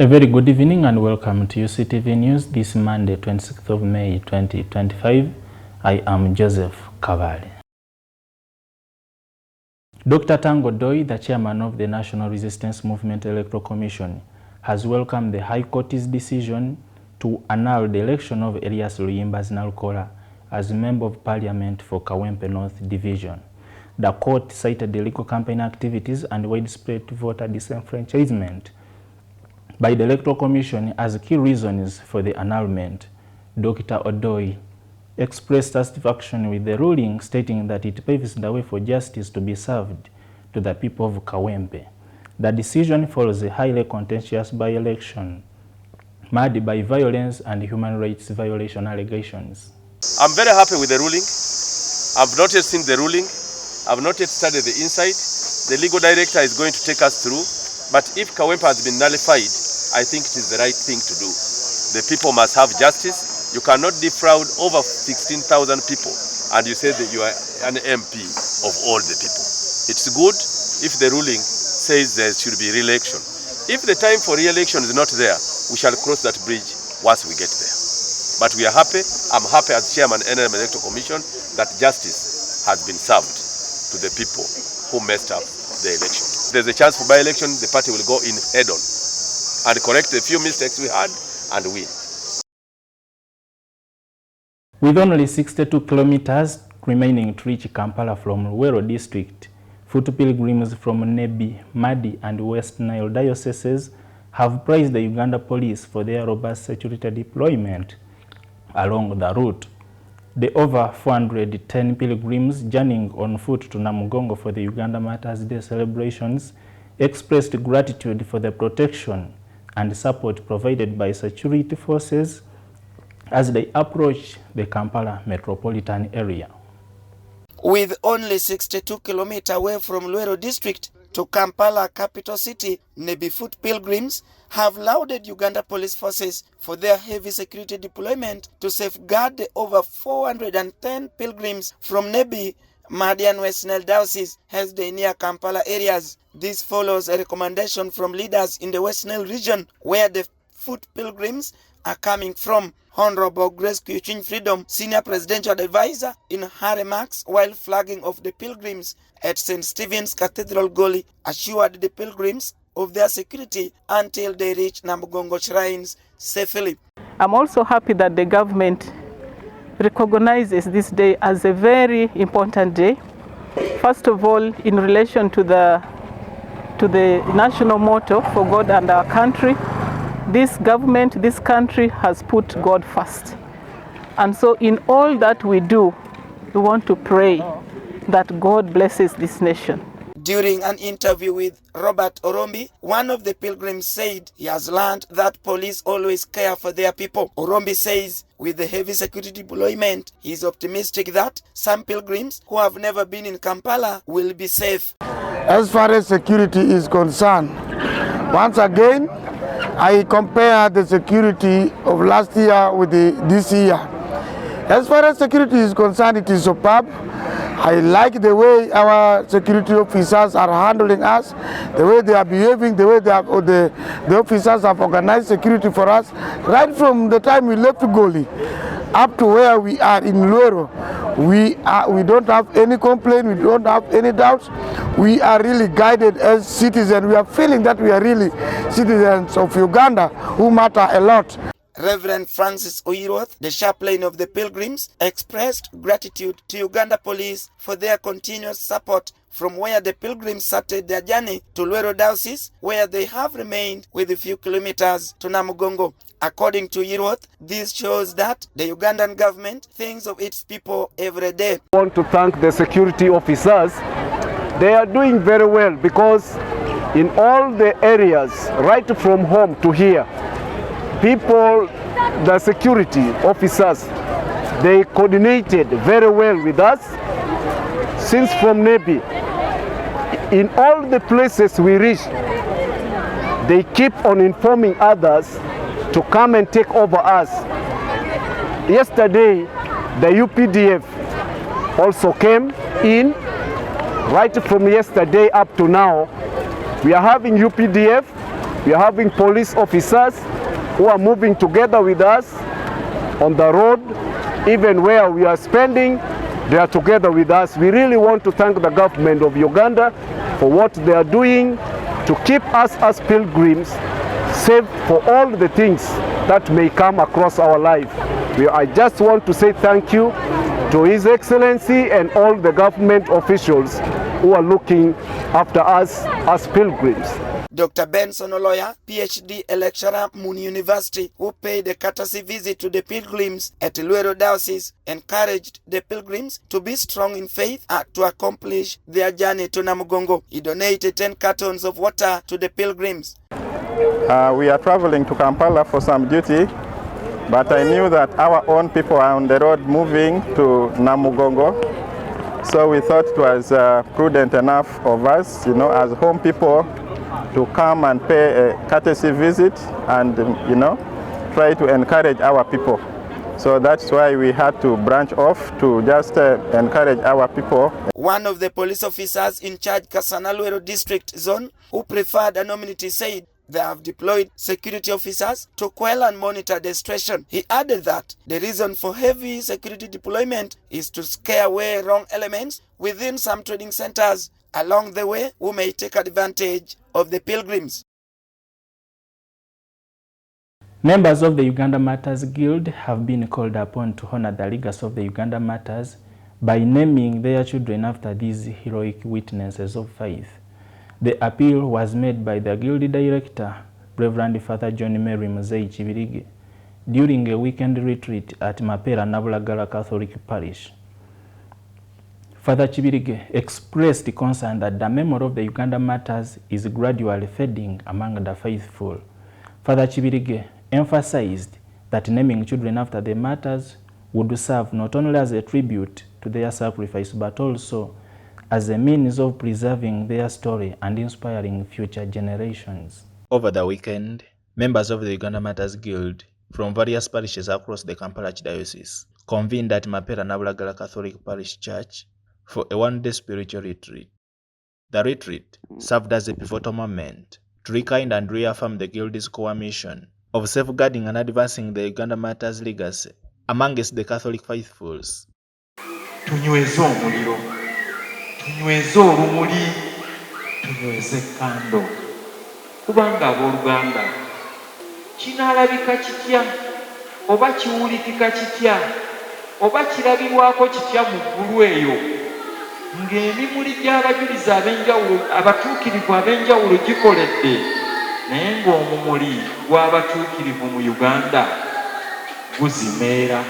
A very good evening and welcome to Uctv News this Monday, 26th of May 2025. I am Joseph Kavali. Dr. Tango Doi, the chairman of the National Resistance Movement Electoral Commission, has welcomed the High Court's decision to annul the election of Elias Luyimba's Nalukora as Member of Parliament for Kawempe North Division. The court cited the illegal campaign activities and widespread voter disenfranchisement by the Electoral Commission as key reasons for the annulment. Dr. Odoi expressed satisfaction with the ruling, stating that it paves the way for justice to be served to the people of Kawempe. The decision follows a highly contentious by-election marred by violence and human rights violation allegations. I'm very happy with the ruling. I've not yet seen the ruling. I've not yet studied the inside. The legal director is going to take us through. But if Kawempe has been nullified, I think it is the right thing to do. The people must have justice. You cannot defraud over 16,000 people and you say that you are an MP of all the people. It's good if the ruling says there should be re-election. If the time for re-election is not there, we shall cross that bridge once we get there. But we are happy. I'm happy as chairman of the Electoral Commission that justice has been served to the people who messed up the election. There's a chance for by-election, the party will go in head-on and correct the few mistakes we had and win. With only 62 kilometers remaining to reach Kampala from Luwero district, foot pilgrims from Nebi, Madi and West Nile dioceses have praised the Uganda police for their robust security deployment along the route. The over 410 pilgrims journeying on foot to Namugongo for the Uganda Martyrs' Day celebrations expressed gratitude for the protection and support provided by security forces as they approach the Kampala metropolitan area. With only 62 kilometers away from Luwero district to Kampala capital city, Nebi foot pilgrims have lauded Uganda police forces for their heavy security deployment to safeguard the over 410 pilgrims from Nebi, Madi and West Nile diocese as they near Kampala areas. This follows a recommendation from leaders in the West Nile region where the foot pilgrims are coming from. Honorable Grace Kuchin Freedom, Senior Presidential Advisor, in her remarks while flagging of the pilgrims at St. Stephen's Cathedral Goli, assured the pilgrims of their security until they reach Namugongo shrines safely. I'm also happy that the government recognizes this day as a very important day. First of all, in relation to the national motto, for God and our country, this government, this country has put God first. And so in all that we do, we want to pray that God blesses this nation. During an interview with Robert Orombi, one of the pilgrims said he has learned that police always care for their people. Orombi says with the heavy security deployment, he is optimistic that some pilgrims who have never been in Kampala will be safe. As far as security is concerned, once again, I compare the security of last year with this year. As far as security is concerned, it is superb. I like the way our security officers are handling us, the way they are behaving, the way the officers have organized security for us. Right from the time we left Goli up to where we are in Luwero, we don't have any complaint, we don't have any doubts. We are really guided as citizens. We are feeling that we are really citizens of Uganda who matter a lot. Reverend Francis Oyiroth, the chaplain of the pilgrims, expressed gratitude to Uganda police for their continuous support from where the pilgrims started their journey to Luwero diocese, where they have remained with a few kilometers to Namugongo. According to Oyiroth, this shows that the Ugandan government thinks of its people every day. I want to thank the security officers. They are doing very well because in all the areas, right from home to here, people, the security officers, they coordinated very well with us. Since from Nebi, in all the places we reach, they keep on informing others to come and take over us. Yesterday, the UPDF also came in. Right from yesterday up to now, we are having UPDF We are having police officers who are moving together with us on the road, even where we are spending, they are together with us. We really want to thank the government of Uganda for what they are doing to keep us as pilgrims safe for all the things that may come across our life. I just want to say thank you to His Excellency and all the government officials who are looking after us as pilgrims. Dr. Benson Oloya, PhD, a lecturer at Moon University, who paid a courtesy visit to the pilgrims at Luero Diocese, encouraged the pilgrims to be strong in faith to accomplish their journey to Namugongo. He donated 10 cartons of water to the pilgrims. We are traveling to Kampala for some duty, but I knew that our own people are on the road moving to Namugongo. So we thought it was prudent enough of us, as home people, to come and pay a courtesy visit and, try to encourage our people. So that's why we had to branch off to just encourage our people. One of the police officers in charge Kasana Luero District Zone, who preferred anonymity, said they have deployed security officers to quell and monitor the situation. He added that the reason for heavy security deployment is to scare away wrong elements within some trading centers along the way who may take advantage of the pilgrims. Members of the Uganda Matters Guild have been called upon to honor the legacy of the Uganda Matters by naming their children after these heroic witnesses of faith. The appeal was made by the Guild Director, Reverend Father John Mary Muzei Chibirige, during a weekend retreat at Mapera Nabulagala Catholic Parish. Father Chibirige expressed concern that the memory of the Uganda Matters is gradually fading among the faithful. Father Chibirige emphasized that naming children after the Matters would serve not only as a tribute to their sacrifice, but also as a means of preserving their story and inspiring future generations. Over the weekend, members of the Uganda Matters Guild from various parishes across the Kampala Archdiocese convened at Mapera Nabulagala Catholic Parish Church for a one-day spiritual retreat. The retreat served as a pivotal moment to rekindle and reaffirm the Guild's core mission of safeguarding and advancing the Uganda Matters legacy amongst the Catholic faithfuls. Tunyweze omuliro, tunyweze olumuli, tunyweze kando. Kubanga abooluganda kinaalabika kitya oba kiwulikika kitya oba kirabirwako kitya mu ggulu eyo ng'emimuli gy'abajulizi ab'enjawulo abatuukirivu ab'enjawulo gikoledde naye ng'omumuli gw'abatuukirivu mu Uganda guzimeera.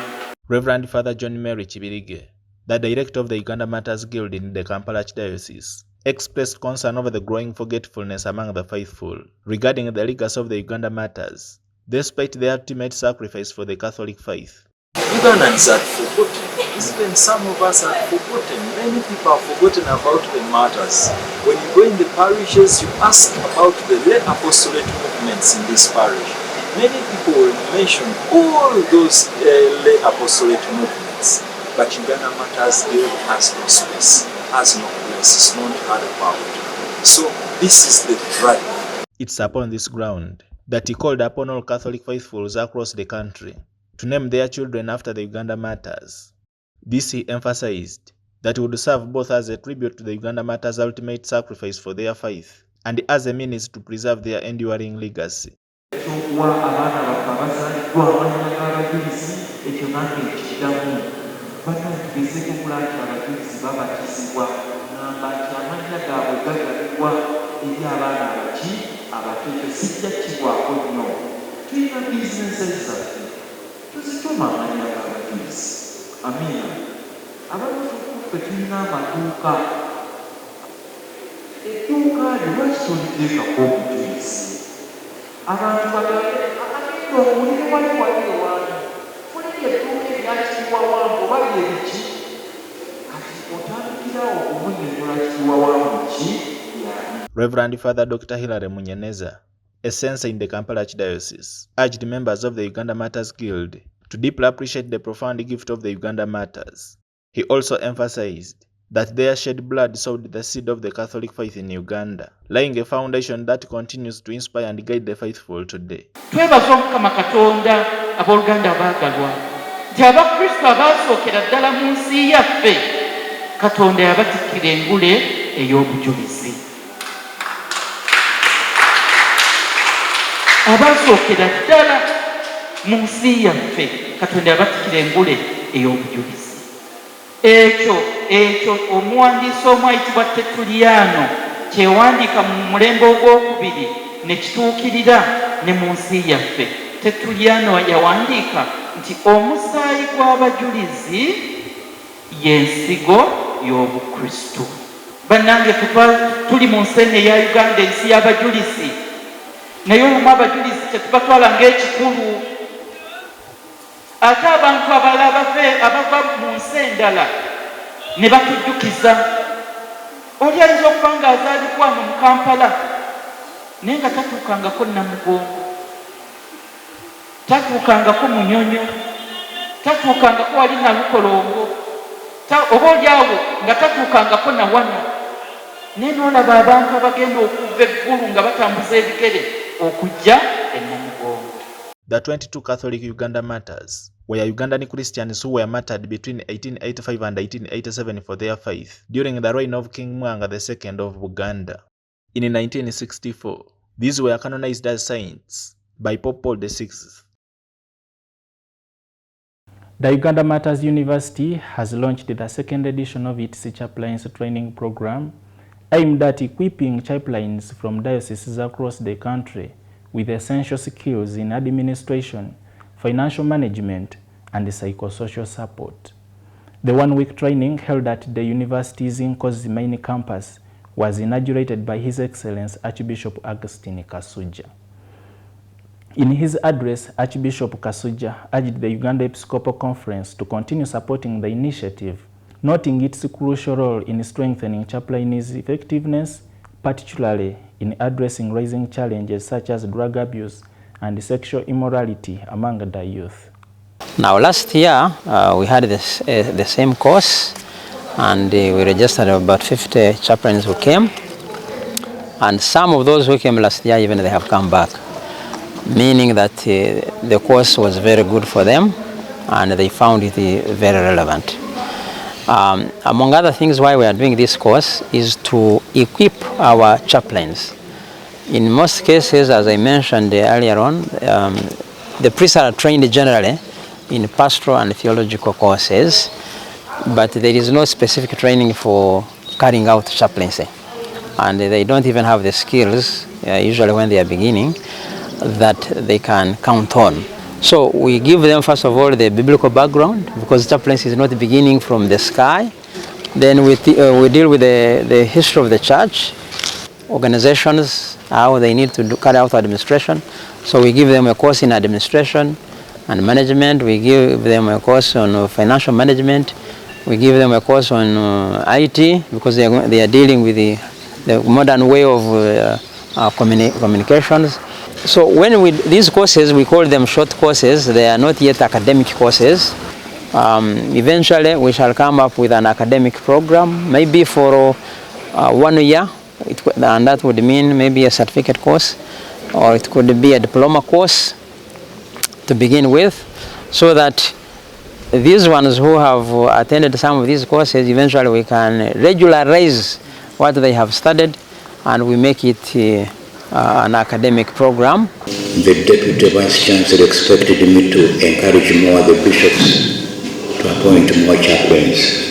Reverend Father John Mary Chibirige, the director of the Uganda Matters Guild in the Kampala Archdiocese, expressed concern over the growing forgetfulness among the faithful regarding the legacy of the Uganda Matters, despite the ultimate sacrifice for the Catholic faith. Ugandans are forgotten. Even some of us are forgotten. Many people have forgotten about the matters. When you go in the parishes, you ask about the lay apostolate movements in this parish. Many people will mention all those lay apostolate movements, but Uganda Matters Guild has no space, has no place, it's not heard about. So this is the drive. It's upon this ground that he called upon all Catholic faithfuls across the country to name their children after the Uganda Matters. This he emphasized that would serve both as a tribute to the Uganda Matters' ultimate sacrifice for their faith and as a means to preserve their enduring legacy. Amina. Abantu tulina amaduuka. Edduuka lwakitoliteekako obujulizi. Abantu bagenda omulimu wali wani. Fulira edduuka eryakitibwa wangu oba byebiki. Kati otandikira okumunnyonnyola kitibwa wangu ki? Reverend Father Dr. Hilary Munyeneza, a censor in the Kampala Archdiocese, urged members of the Uganda Matters Guild to deeply appreciate the profound gift of the Uganda Matters. He also emphasized that their shed blood sowed the seed of the Catholic faith in Uganda, laying a foundation that continues to inspire and guide the faithful today. Twebaza Omukama Katonda abooluganda abaagalwa nti abakristo abaasookera ddala mu nsi yaffe Katonda yabatikkira engule ey'obujulizi. Abaasookera ddala mu nsi yaffe Katonda yabatikkira engule ey'obujulizi. Ekyo omuwandiisi omu ayitibwa Tertulliano kyewandiika mu mulembe ogwokubiri ne kituukirira ne mu nsi yaffe. Tertulliano yawandiika nti omusaayi gw'abajulizi y'ensigo y'obukristo. Bannange tuli mu nsi eno eya Uganda, ensi y'abajulizi, naye olumu abajulizi tetubatwala ng'ekikulu. Ate abantu abalala abava mu nsi endala ne batujjukiza. Oli ayinza okuba ng'azaalibwa wano mu Kampala naye nga tatuukangako Namugongo, tatuukangako Munyonyo, tatuukangako wali Nalukolongo, oba olyawo nga tatuukangako na wano. Naye n'olaba abantu abagenda okuva eggulu nga batambuza ebigere okujja e Namugongo. The 22 Catholic Uganda Martyrs were Ugandan Christians who were martyred between 1885 and 1887 for their faith during the reign of King Mwanga II of Buganda. In 1964, these were canonized as saints by Pope Paul VI. The Uganda Martyrs University has launched the second edition of its chaplains training program aimed at equipping chaplains from dioceses across the country with essential skills in administration, financial management, and psychosocial support. The one-week training held at the university's Nkozi main campus was inaugurated by His Excellency Archbishop Augustine Kasuja. In his address, Archbishop Kasuja urged the Uganda Episcopal Conference to continue supporting the initiative, noting its crucial role in strengthening chaplain's effectiveness, particularly in addressing rising challenges such as drug abuse and sexual immorality among the youth. Now last year we had the same course, and we registered about 50 chaplains who came, and some of those who came last year even they have come back, meaning that the course was very good for them and they found it very relevant. Among other things, why we are doing this course is to equip our chaplains. In most cases, as I mentioned earlier on, the priests are trained generally in pastoral and theological courses, but there is no specific training for carrying out chaplaincy. And they don't even have the skills, usually when they are beginning, that they can count on. So we give them, first of all, the biblical background, because chaplaincy is not beginning from the sky. Then we deal with the history of the church, organizations, how they need to carry out administration. So we give them a course in administration and management. We give them a course on financial management. We give them a course on IT, because they are dealing with the modern way of communications. So when these courses, we call them short courses. They are not yet academic courses. Eventually, we shall come up with an academic program, maybe for 1 year, and that would mean maybe a certificate course, or it could be a diploma course to begin with, so that these ones who have attended some of these courses, eventually we can regularize what they have studied, and we make it an academic program. The Deputy Vice Chancellor expected me to encourage more the bishops to appoint more chaplains.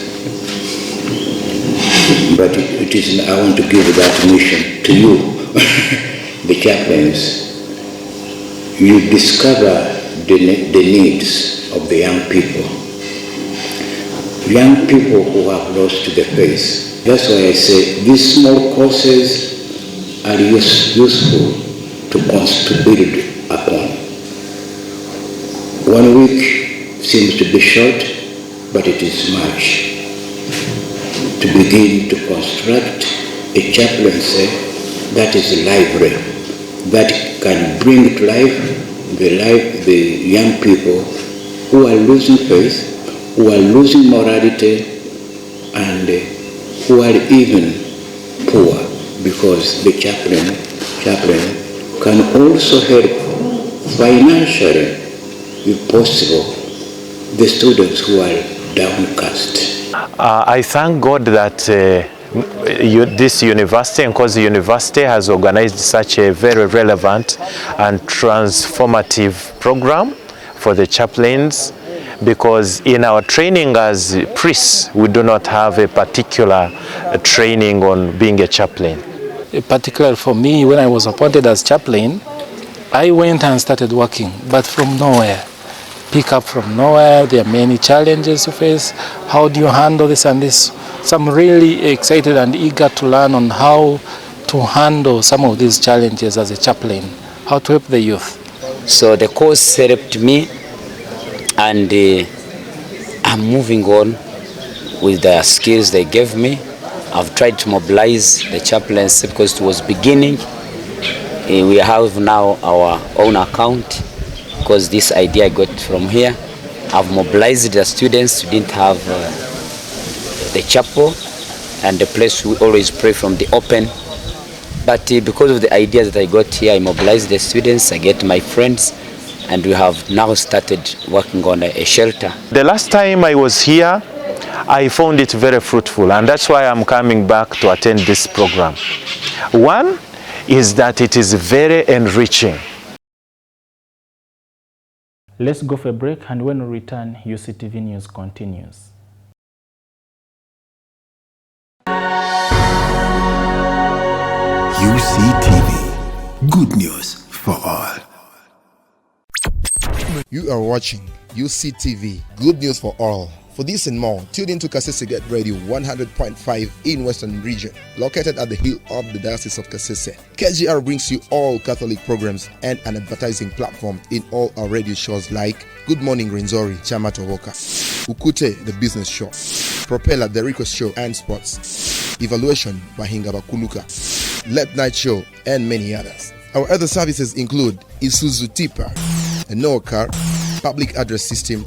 But I want to give that mission to you, the chaplains. You discover the needs of the young people. Young people who have lost the faith. That's why I say these small courses are useful to build upon. 1 week seems to be short, but it is much. To begin to construct a chaplaincy that is lively, that can bring to life the young people who are losing faith, who are losing morality, and who are even poor, because the chaplain can also help financially, if possible, the students who are downcast. I thank God that this university, Nkozi University, has organized such a very relevant and transformative program for the chaplains, because in our training as priests, we do not have a particular training on being a chaplain. Particularly for me, when I was appointed as chaplain, I went and started working, but from nowhere. Pick up from nowhere. There are many challenges you face. How do you handle this and this? So I'm really excited and eager to learn on how to handle some of these challenges as a chaplain, how to help the youth. So the course helped me, and I'm moving on with the skills they gave me. I've tried to mobilize the chaplains because it was beginning. We have now our own account, because this idea I got from here. I've mobilized the students who didn't have the chapel and the place we always pray from the open. But because of the ideas that I got here, I mobilized the students, I get my friends, and we have now started working on a shelter. The last time I was here, I found it very fruitful, and that's why I'm coming back to attend this program. One is that it is very enriching. Let's go for a break, and when we return, Uctv News continues. Uctv, good news for all. You are watching Uctv, good news for all. For this and more, tune in to Kasese Get Radio 100.5 in Western Region, located at the hill of the Diocese of Kasese. KGR brings you all Catholic programs and an advertising platform in all our radio shows like Good Morning Renzori, Chama Tovoka, Ukute, the business show, Propeller, the request show and sports, Evaluation by Hingaba Kuluka, Late Night Show, and many others. Our other services include Isuzu Tipa, a Noah car, public address system,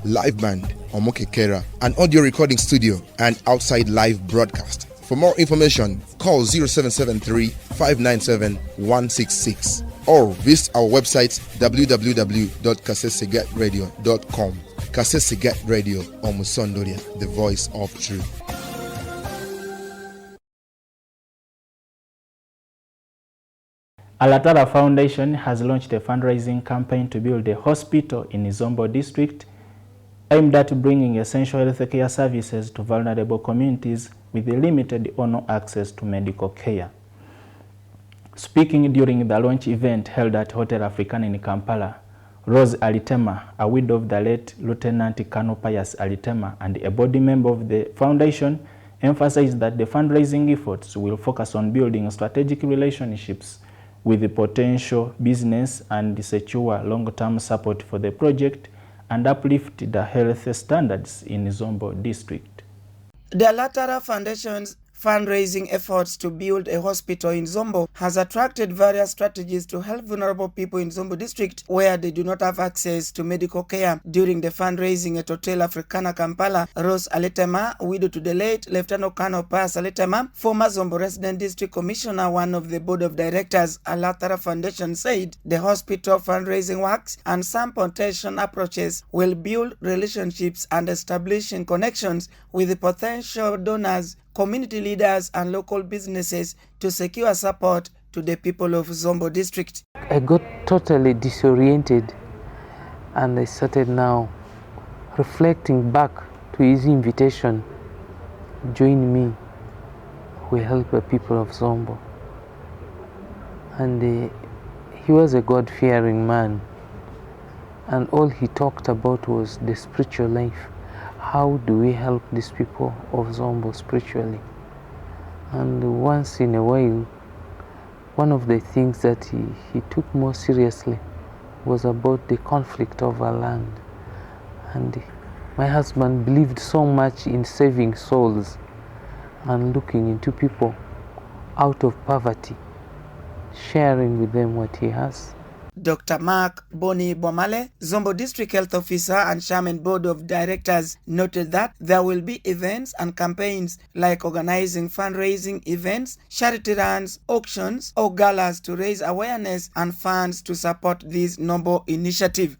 live band, Omokekera, an audio recording studio, and outside live broadcast. For more information, call 0773 597 166 or visit our website www.kasesegatradio.com. Kasese Radio, Omusondoria, the voice of truth. Alatara Foundation has launched a fundraising campaign to build a hospital in Izombo district aimed at bringing essential healthcare services to vulnerable communities with limited or no access to medical care. Speaking during the launch event held at Hotel African in Kampala, Rose Alitema, a widow of the late Lieutenant Colonel Pius Alitema and a board member of the foundation, emphasized that the fundraising efforts will focus on building strategic relationships with the potential business and secure long-term support for the project and uplift the health standards in Zombo district. The Alatara Foundation's fundraising efforts to build a hospital in Zombo has attracted various strategies to help vulnerable people in Zombo district where they do not have access to medical care. During the fundraising at Hotel Africana Kampala, Rose Aletema, widow to the late Lieutenant Colonel Pius Aletema, former Zombo resident district commissioner, one of the board of directors, Alatara Foundation, said the hospital fundraising works and some potential approaches will build relationships and establishing connections with the potential donors, community leaders and local businesses to secure support to the people of Zombo district. I got totally disoriented and I started now reflecting back to his invitation, join me, we help the people of Zombo. And he was a God-fearing man, and all he talked about was the spiritual life. How do we help these people of Zombo spiritually? And once in a while, one of the things that he took more seriously was about the conflict of our land. And my husband believed so much in saving souls and looking into people out of poverty, sharing with them what he has. Dr. Mark Boni Bomale, Zombo District Health Officer and Chairman Board of Directors, noted that there will be events and campaigns like organizing fundraising events, charity runs, auctions, or galas to raise awareness and funds to support this noble initiative.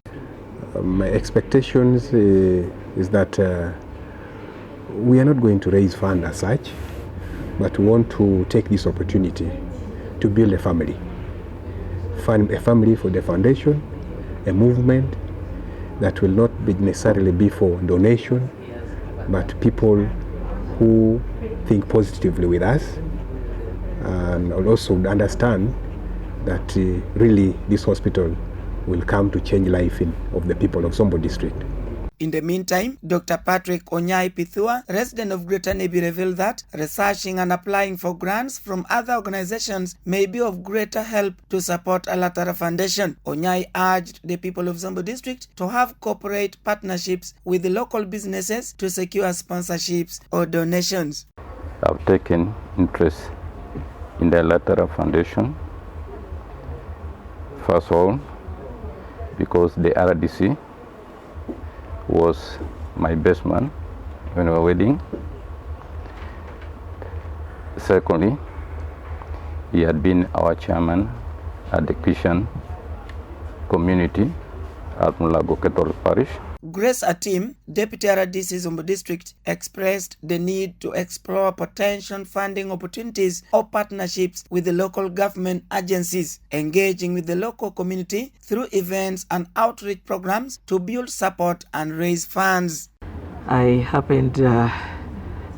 My expectations is that we are not going to raise funds as such, but we want to take this opportunity to build a family. A family for the foundation, a movement that will not be necessarily be for donation, but people who think positively with us and also understand that really this hospital will come to change life of the people of Zombo district. In the meantime, Dr. Patrick Onyai Pithua, resident of Greater Nebi, revealed that researching and applying for grants from other organizations may be of greater help to support Alatara Foundation. Onyai urged the people of Zombo district to have corporate partnerships with the local businesses to secure sponsorships or donations. I've taken interest in the Alatara Foundation. First of all, because the RDC was my best man when we were wedding. Secondly, he had been our chairman at the Christian community at Mulago Catholic Parish. Grace Atim, Deputy RDC Zombo District, expressed the need to explore potential funding opportunities or partnerships with the local government agencies, engaging with the local community through events and outreach programs to build support and raise funds. I happened to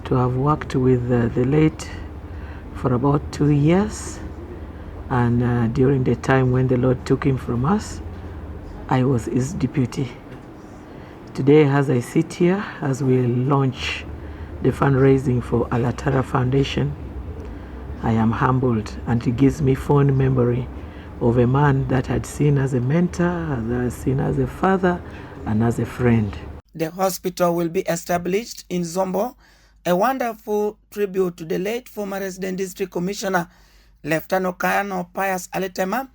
have worked with the late for about 2 years, and during the time when the Lord took him from us, I was his deputy. Today, as I sit here, as we launch the fundraising for Alatara Foundation, I am humbled, and it gives me fond memory of a man that I'd seen as a mentor, that I'd seen as a father, and as a friend. The hospital will be established in Zombo, a wonderful tribute to the late former resident district commissioner, Lieutenant Colonel Pius Aletema,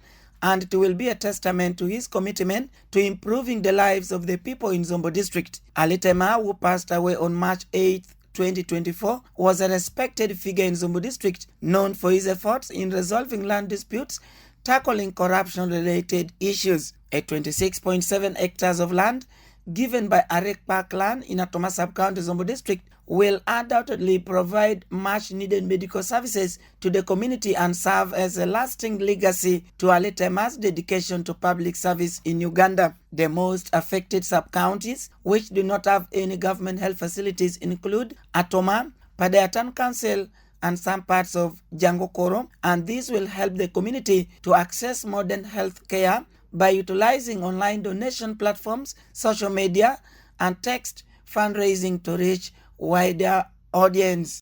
and it will be a testament to his commitment to improving the lives of the people in Zombo district. Aletema, who passed away on March 8, 2024, was a respected figure in Zombo district, known for his efforts in resolving land disputes, tackling corruption-related issues. A 26.7 hectares of land given by Arek Park land in Atoma sub-county Zombo district will undoubtedly provide much-needed medical services to the community and serve as a lasting legacy to Aletema's dedication to public service in Uganda. The most affected sub-counties, which do not have any government health facilities, include Atoma, Padayatan Council, and some parts of Jangokoro, and this will help the community to access modern health care by utilizing online donation platforms, social media, and text fundraising to reach wider audience.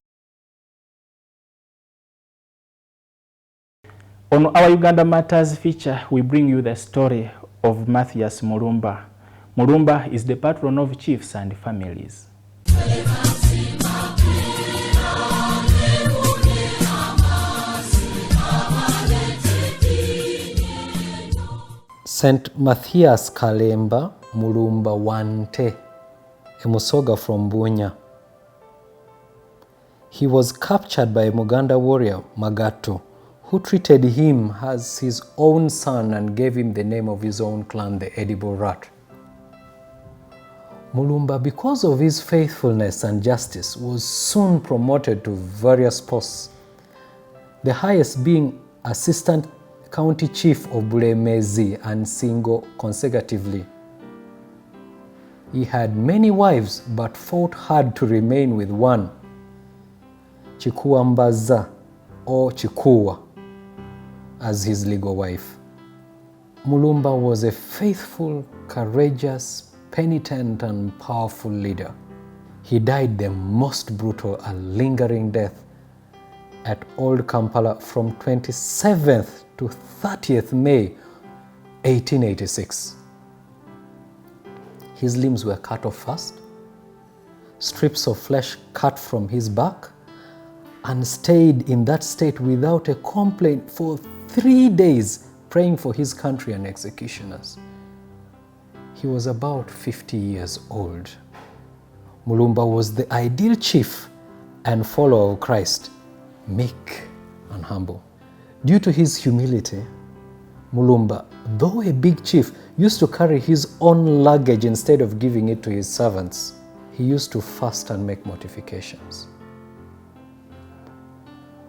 On our Uganda Matters feature, we bring you the story of Matthias Mulumba. Mulumba is the patron of chiefs and families. St. Matthias Kalemba Mulumba Wante, a Musoga from Bunya. He was captured by a Muganda warrior, Magato, who treated him as his own son and gave him the name of his own clan, the Edible Rat. Mulumba, because of his faithfulness and justice, was soon promoted to various posts, the highest being Assistant County Chief of Bulemezi and Singo consecutively. He had many wives but fought hard to remain with one, Chikuambaza or Chikuwa, as his legal wife. Mulumba was a faithful, courageous, penitent and powerful leader. He died the most brutal and lingering death at Old Kampala from 27th to 30th May 1886. His limbs were cut off first, strips of flesh cut from his back, and stayed in that state without a complaint for 3 days praying for his country and executioners. He was about 50 years old. Mulumba was the ideal chief and follower of Christ, meek and humble. Due to his humility, Mulumba, though a big chief, used to carry his own luggage instead of giving it to his servants. He used to fast and make mortifications.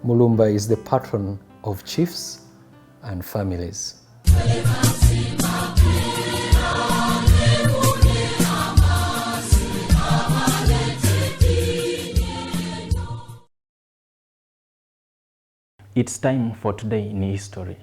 Mulumba is the patron of chiefs and families. It's time for Today in History.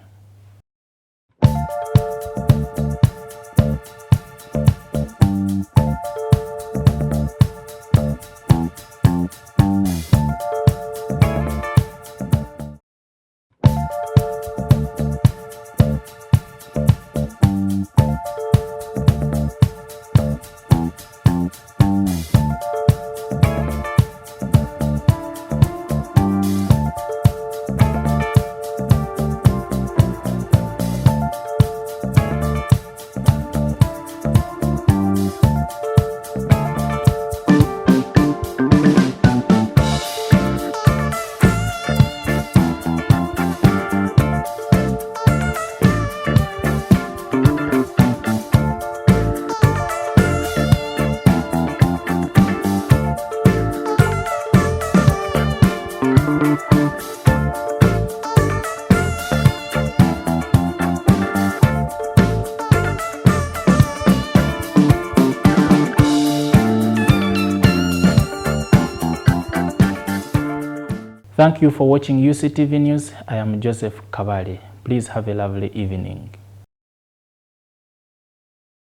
Thank you for watching UCTV News. I am Joseph Kabale. Please have a lovely evening.